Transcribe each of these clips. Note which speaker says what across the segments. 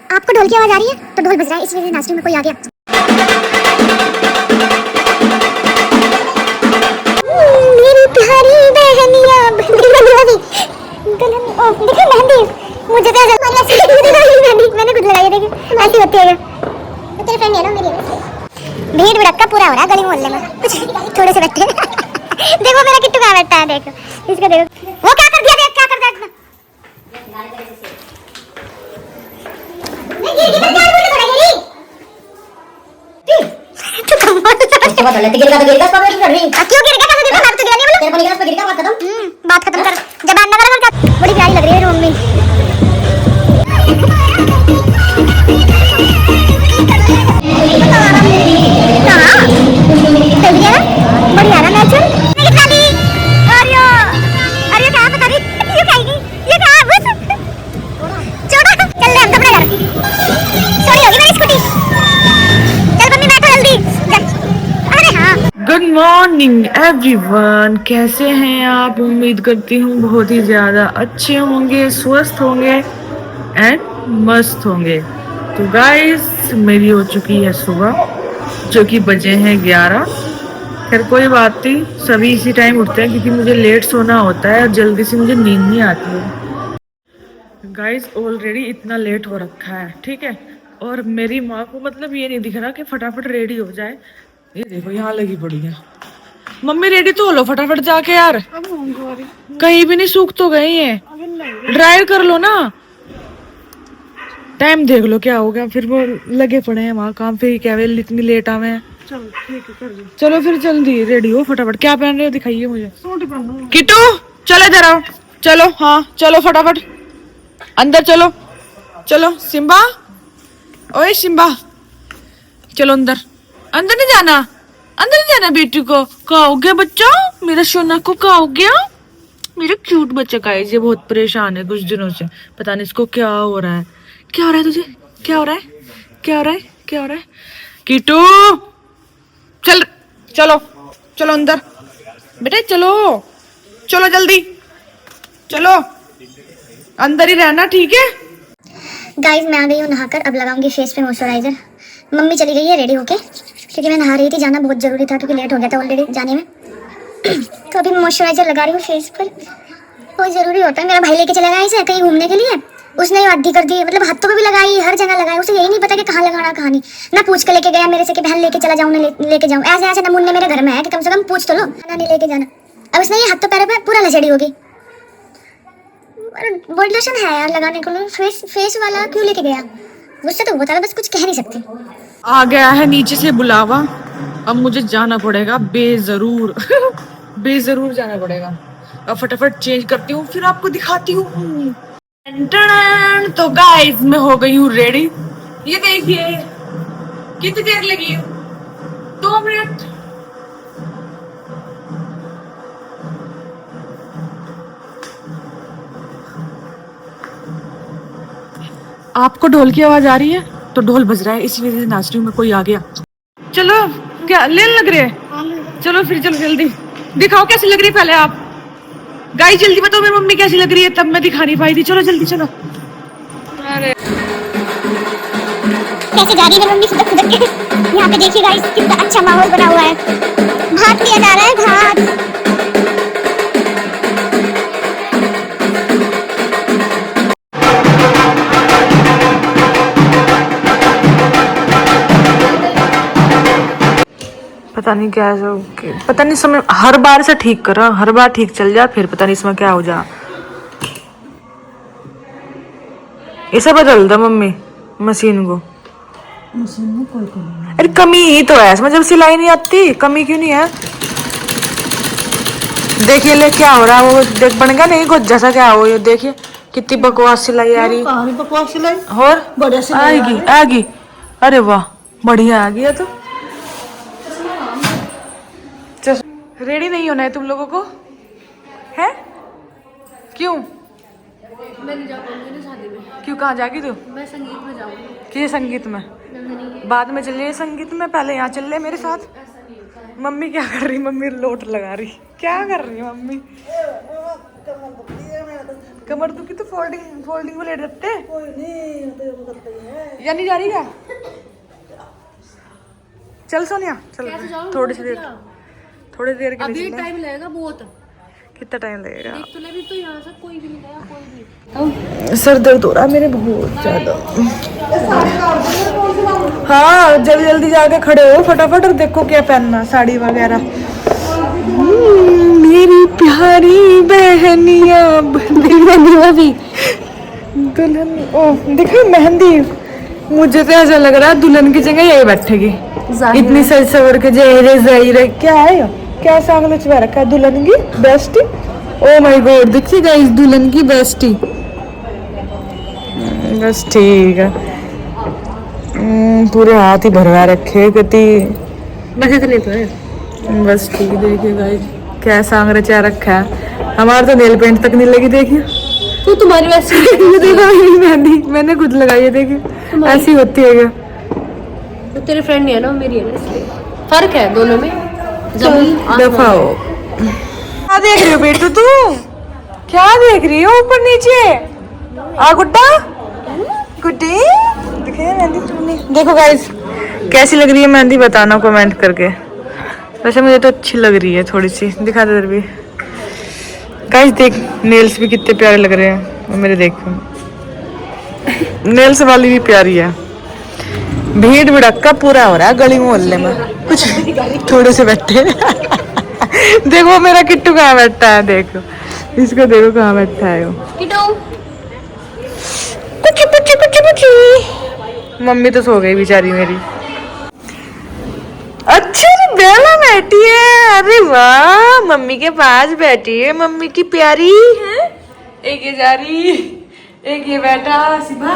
Speaker 1: आपको ढोल की आवाज आ रही है? तो ढोल बज रहा है, इस वजह से नाचने में कोई आ गया। मेरी प्यारी बहनिया देखो मेहंदी, मुझे तो मेहंदी मैंने खुद लगाई है, देखो ऐसी होती है। तो तेरे फ्रेंड है ना मेरी, भीड़ भड़का पूरा हो रहा है गली मोहल्ले में, कुछ थोड़े से बैठे देखो मेरा किट्टू कहाँ बैठा है, देखो इसका, देखो वो क्या कर दिया, देख क्या कर दिया। बात खत्म कर, जबान ना कर, बड़ी प्यारी लग रही है रूम में। बढ़िया ना नेचर। अरे क्या बता रही, ये खाएगी, ये खा बस छोड़ा, चल ले हम अपने घर। सॉरी होगी मेरी स्कूटी, चल मम्मी बैठो जल्दी। अरे हाँ,
Speaker 2: गुड मॉर्निंग एवरीवन, कैसे हैं आप? उम्मीद करती हूँ बहुत ही ज़्यादा अच्छे होंगे, स्वस्थ होंगे एंड मस्त होंगे। तो गाइस मेरी हो चुकी है सुबह, जो कि बजे हैं 11। खैर कोई बात नहीं, सभी इसी टाइम उठते हैं क्योंकि मुझे लेट सोना होता है और जल्दी से मुझे नींद नहीं आती है। गाइस ऑलरेडी इतना लेट हो रखा है, ठीक है। और मेरी माँ को मतलब ये नहीं दिख रहा कि फटाफट रेडी हो जाए। ये देखो यहाँ लगी पड़ी है। मम्मी रेडी तो हो लो फटाफट जाके यार, कहीं भी नहीं सूख तो गई है, ड्राई कर लो ना। टाइम देख लो क्या हो गया, फिर वो लगे पड़े हैं वहाँ काम पे, क्या वे इतनी लेट आवे हैं। चलो ठीक है, कर दो। चलो फिर जल्दी रेडी हो फटाफट। क्या पहन रहे हो दिखाइए मुझे। किट्टू चलो इधर आओ, चलो हाँ चलो फटाफट अंदर चलो। चलो सिम्बा, ओए सिम्बा चलो अंदर। अंदर नहीं जाना, अंदर नहीं जाना बेटी को। क्या हो गया बच्चा, मेरा सोना को क्या हो गया? मेरा क्यूट बच्चा का है, ये बहुत परेशान है कुछ दिनों से, पता नहीं इसको क्या हो रहा है। क्या हो रहा है तुझे, क्या हो रहा है, क्या हो रहा है, क्या हो रहा है? कीटू चल, चलो चलो अंदर बेटे, चलो चलो जल्दी चलो, अंदर ही रहना ठीक है।
Speaker 1: गाइस मैं आ गई हूँ नहाकर, अब लगाऊंगी फेस पे मॉइस्चराइजर। मम्मी चली गई है रेडी होके, क्योंकि मैं नहा रही थी, जाना बहुत जरूरी था क्योंकि लेट हो गया था ऑलरेडी जाने में। तो अभी मॉइस्चराइजर लगा रही हूँ फेस पर, बहुत जरूरी होता है। मेरा भाई लेके चला गया इसे कहीं घूमने के लिए, उसने आधी कर दी, मतलब हाथों पे भी लगाई, हर जगह लगाई, उसे यही नहीं पता कि कहाँ लगाना कहाँ नहीं। ना पूछ के लेके गया मेरे से कि बहन लेके चला जाऊँ, लेके जाऊँ। ऐसे ऐसे नमूने मेरे घर में है कि कम से कम पूछ तो लो, खाना नहीं लेके जाना। अब उसने ये हाथों पैरों पे पूरा लचड़ी होगी। बॉडी लोशन है यार लगाने को, फेस वाला क्यों लेके गया, मुझसे तो बता, बस कुछ कह नहीं सकती।
Speaker 2: आ गया है नीचे से बुलावा, अब मुझे जाना पड़ेगा बेजरूर बेजरूर जाना पड़ेगा। अब फटाफट चेंज करती हूँ फिर आपको दिखाती हूँ। तो गाइस मैं हो गई हूँ रेडी, ये देखिए कितनी देर लगी, 2 मिनट। आपको ढोल की आवाज आ रही है? तो ढोल बज रहा है, इसी वजह से नाच रही हूँ मैं, कोई आ गया। चलो क्या लेने लग रहे हैं? चलो फिर चलो जल्दी दिखाओ कैसी लग रही है पहले आप। गाइस जल्दी बताओ मेरी मम्मी कैसी लग रही है, तब मैं दिखा नहीं पाई थी। चलो जल्दी चलो। अरे
Speaker 1: कैसे जा रही है मम्मी खुदक खुदक के। यहाँ पे देखिए गाइस कितना अच्छा माहौल बना हुआ है, भात लिया जा रहा है, भात।
Speaker 2: पता नहीं क्या है, पता नहीं समय हर बार से ठीक कर रहा, हर बार ठीक चल जा, फिर पता नहीं इसमें क्या हो जा। इसे बदल दो मम्मी मशीन को। मशीन में कोई कमी नहीं। अरे कमी ही तो है इसमें, जब सिलाई नहीं आती कमी क्यों नहीं है? देखिए ले क्या हो रहा है, वो देख बन गया नहीं कुछ जैसा, क्या हो, ये देखिए कितनी बकवास सिलाई आ रही।
Speaker 3: बकवास सिलाई
Speaker 2: और
Speaker 3: बढ़िया सिलाई
Speaker 2: आएगी आएगी। अरे वाह बढ़िया आ गया। तो रेडी नहीं होना है तुम लोगों को है? क्यों?
Speaker 4: मैं नहीं जा पाऊंगी ना शादी में।
Speaker 2: क्यों, कहाँ जाएगी तू?
Speaker 4: मैं संगीत में जाऊंगी।
Speaker 2: किस संगीत में? बाद में चलिए संगीत में, पहले यहाँ चल ले मेरे साथ। मम्मी क्या कर रही? मम्मी लोट लगा रही, क्या कर रही है मम्मी? कमर दुखी तो फोल्डिंग फोल्डिंग में लेट सकते या नहीं जा रही क्या? चल सोनिया चल थोड़ी सी देर के
Speaker 4: अभी
Speaker 2: लिए
Speaker 4: टाइम लगेगा बहुत।
Speaker 2: कितना टाइम लगेगा?
Speaker 4: देख तो ले भी, तो यहाँ से कोई भी नहीं गया, कोई भी।
Speaker 2: सर दर्द हो रहा है मेरे बहुत ज्यादा। हाँ जल्दी जल्दी जाके खड़े हो फटाफट और देखो क्या पहनना साड़ी वगैरह। मेरी प्यारी बहनिया भी दुल्हन ओ देखो मेहंदी। मुझे तो ऐसा लग रहा है दुल्हन की जगह यही बैठेगी इतनी सज सवर के जय क्या है ये? क्या सांगल छुपा रखा है दुल्हन की बेस्टी। ओ माय गॉड देखिए गाइस दुल्हन की बेस्टी। बस ठीक है पूरे हाथ ही भरवा रखे कति
Speaker 4: बस इतने तो है।
Speaker 2: बस ठीक है। देखिए गाइस क्या सांग रचा रखा है। हमारा तो नेल पेंट तक नहीं लगी देखिए।
Speaker 4: तो तुम्हारी वैसी
Speaker 2: ये देखो मेरी मेहंदी मैंने खुद लगाई है देखिए ऐसी होती है क्या?
Speaker 4: तो तेरे फ्रेंड नहीं है ना, मेरी है ना, इसलिए फर्क है दोनों में।
Speaker 2: दफा हो। क्या देख रही हो बेटू तू? क्या देख रही हो ऊपर नीचे? आ गुड्डा गुड्डी दिखे मेहंदी तुमने? देखो गाइस कैसी लग रही है मेहंदी बताना कमेंट करके। वैसे मुझे तो अच्छी लग रही है थोड़ी सी दिखा दे भी। गाइस देख नेल्स भी कितने प्यारे लग रहे हैं मेरे। देखो नेल्स वाली भी प्यारी है। भीड़ भड़क्का पूरा हो रहा है गली मोहल्ले में कुछ थोड़े से बैठे देखो मेरा किट्टू कहाँ बैठा है। देखो इसको देखो कहाँ बैठा है वो। कुछ मम्मी तो सो गई बेचारी मेरी। अच्छा बेला बैठी है। अरे वाह मम्मी के पास बैठी है मम्मी की प्यारी है। एक ये जा रही एक ये बैठा सिबा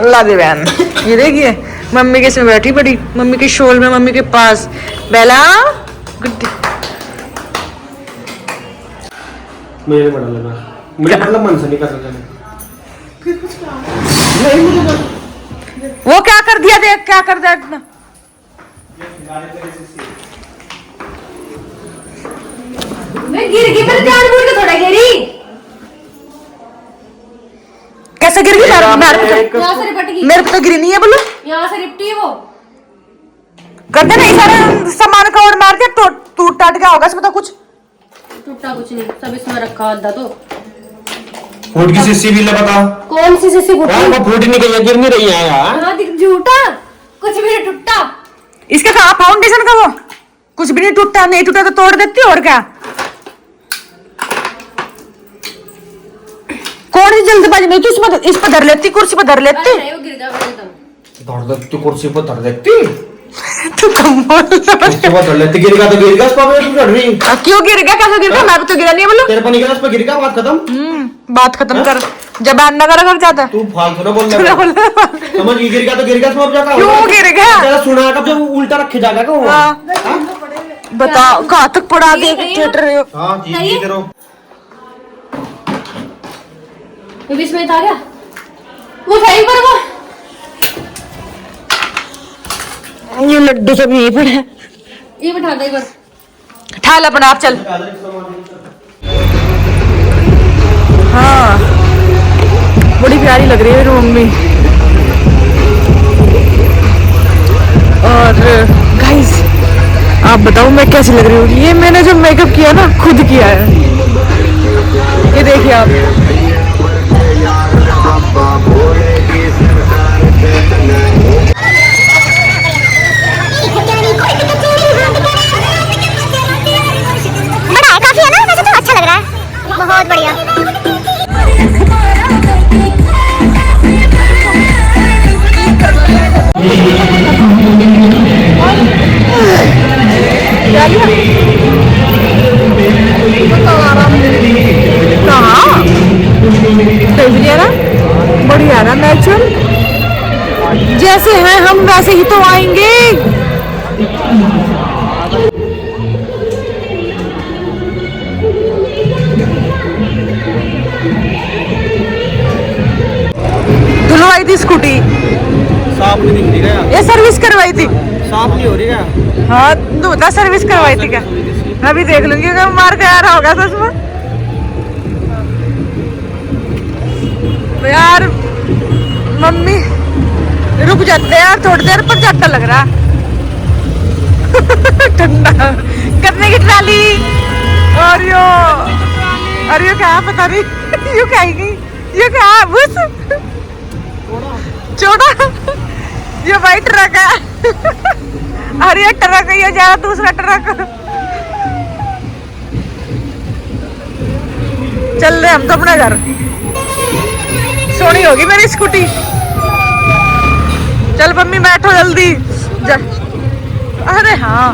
Speaker 2: ला दे बहन। ये देखिए मम्मी के इसमें बैठी पड़ी मम्मी के शोल में मम्मी के पास। बेला गुड्डी
Speaker 3: मुझे बड़ा लगा मुझे मतलब मन से नहीं कर सकता।
Speaker 2: वो क्या कर दिया देख क्या कर दिया इतना।
Speaker 4: मैं गिर गई, मेरे ध्यान भूल के थोड़ा गिरी।
Speaker 2: कैसे गिर गई?
Speaker 4: यहाँ से रिपट गई,
Speaker 2: मेरे को तो गिरी नहीं है बोलो।
Speaker 4: यहाँ से रिपटी है वो।
Speaker 2: करते नहीं सारा सामान का और मार दिया टूट टाट गया होगा इसमें तो कुछ
Speaker 4: टूटा कुछ नहीं, सब इसमें रखा आधा तो।
Speaker 3: फूट की शीशी भी ले बता।
Speaker 4: कौन सी शीशी फूटी?
Speaker 3: यार वो फूट नहीं गई है गिर नहीं रही है यार।
Speaker 4: हाँ झूठा, कुछ भी नहीं टूटा।
Speaker 2: इसका कहा फाउंडेशन का वो कुछ भी नहीं टूटा। नहीं टूटा तो तोड़ देती और क्या। कौन सी जल्दबाजी में तू इस पर धर लेती कुर्सी पर धर लेती।
Speaker 4: अरे वो गिर जाएगा एकदम।
Speaker 3: धर दे तू कुर्सी पर धर देती।
Speaker 2: तू कम बोल।
Speaker 3: कुर्सी पर धर लेती गिरेगा तो गिरेगा इस पर तू चढ़ रही।
Speaker 2: क्यों गिर गया कैसे गिर गया? मैं तो गिरा नहीं है बोलो।
Speaker 3: तेरे पर निकला इस पर गिरेगा बात खत्म।
Speaker 2: बात खत्म कर जबान ना कर कर जाता।
Speaker 3: तू फालतू ना बोल रहा समझ गिरेगा तो गिरेगा इसमें अब जाकर
Speaker 2: क्यों गिर गया?
Speaker 3: तेरा सुना कब जब उल्टा रखे जाएगा क्या वो?
Speaker 2: बताओ कहाँ तक पढ़ा दे थिएटर रहे हो।
Speaker 3: हाँ जी करो।
Speaker 4: ये बीच में था क्या? वो सही पर वो
Speaker 2: ये लड्डू सब यहीं पड़े हैं।
Speaker 4: ये बिठा दे एक बार।
Speaker 2: ठाल अपना आप चल। हाँ बड़ी प्यारी लग रही है मेरी मम्मी। और गाइस आप बताओ मैं कैसी लग रही हूँ? ये मैंने जो मेकअप किया ना खुद किया है। ये देखिए आप।
Speaker 1: बड़ा है काफी है ना, वैसे तो अच्छा लग रहा है बहुत बढ़िया।
Speaker 2: कहाँ बढ़िया ना नेचुरल जैसे हैं हम वैसे ही तो आएंगे। धुलवाई थी स्कूटी
Speaker 3: साफ नहीं दिख रही है।
Speaker 2: ये सर्विस करवाई थी।
Speaker 3: साफ नहीं हो रही है।
Speaker 2: हाँ तू बता सर्विस करवाई थी क्या? मैं भी देख लूंगी अगर मार के आ रहा होगा सच में। तो यार मम्मी रुक जाते हैं यार थोड़ी देर पर, झटका लग रहा ठंडा करने की ट्राली। और यो क्या है पता नहीं। यो क्या है, ये क्या है बस छोटा, ये वाइट ट्रक है। और ये ट्रक है, ये जा रहा दूसरा ट्रक। चल रहे हम तो अपने घर। सोनी होगी मेरी स्कूटी। चल मम्मी बैठो जल्दी। अरे हाँ